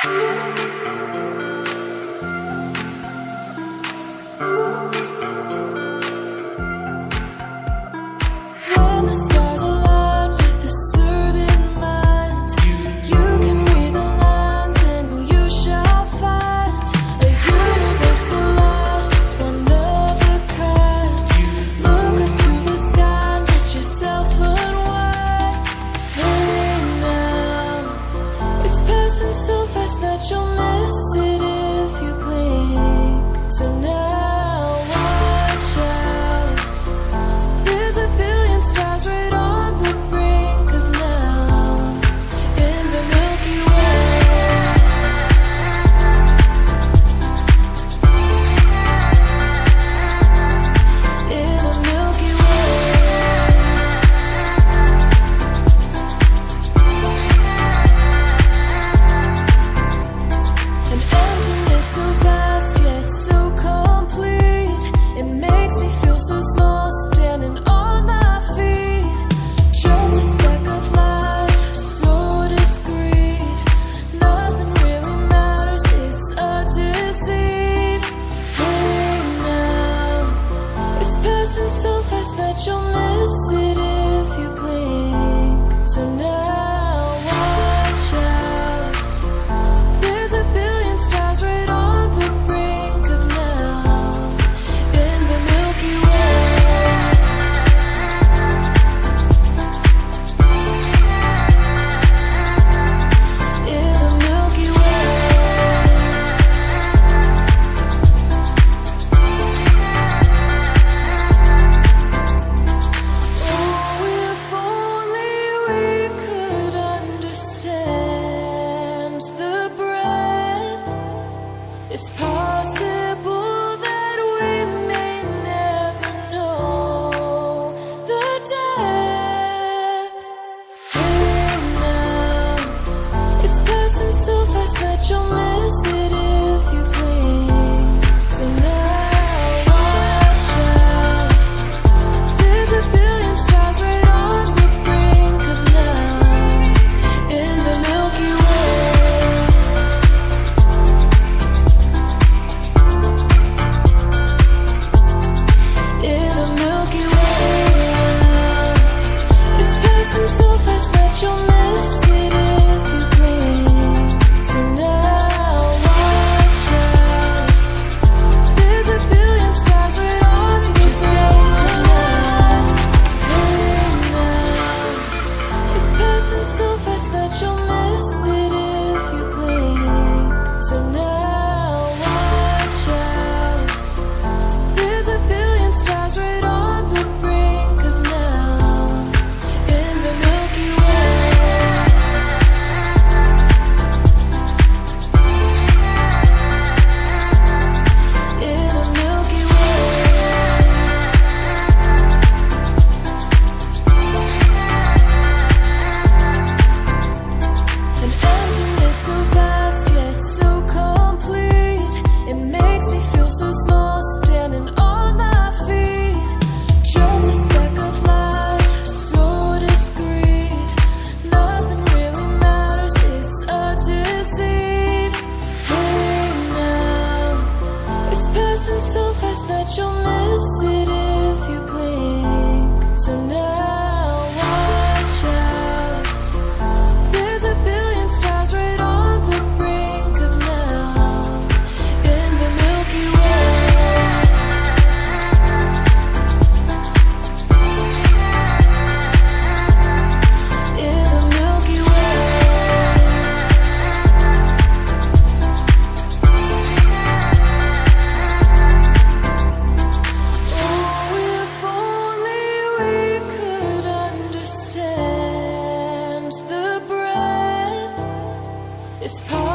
When the stars align with a certain mind, you can read the lines and you shall find a universal love, just one of a kind. Look up to the sky and let yourself unwind. Hey now, it's passing so fast that you'll miss it if you blink. So now watch out, there's a billion stars right on the brink of now, in the Milky Way. In the Milky Way. An emptiness so vast yet so complete, it makes me feel so small standing on my feet. Just a speck of life, so discreet. Nothing really matters, it's a deceit. Hey now, it's passing so fast that you'll miss it if you blink. So now watch out, there's a billion stars right on the brink of now, in the Milky Way. In the Milky Way. Oh, if only we could understand the breath. It's possible that we may never know the depth. Hey now, it's passing so fast that you'll miss it if you blink. So now watch out, there's a billion stars right on the brink of now, in the Milky Way. In the Milky Way. It's passing so fast that you'll miss it if you blink. So now watch out, there's a billion stars right on the brink of now. Hey now, it's passing so fast that you'll miss it if you blink. So now watch out, there's a billion stars right on the brink of now, in the Milky Way. In the Milky Way. An emptiness so vast yet so complete, it makes me feel so small standing on my feet. Just a speck of life, so discreet. Nothing really matters, it's a deceit. Hey now, it's passing so fast that you'll miss it if you blink. So now watch out, there's a billion stars right on the brink of now, in the Milky Way. In the Milky Way. Oh, if only we could understand the breath. It's possible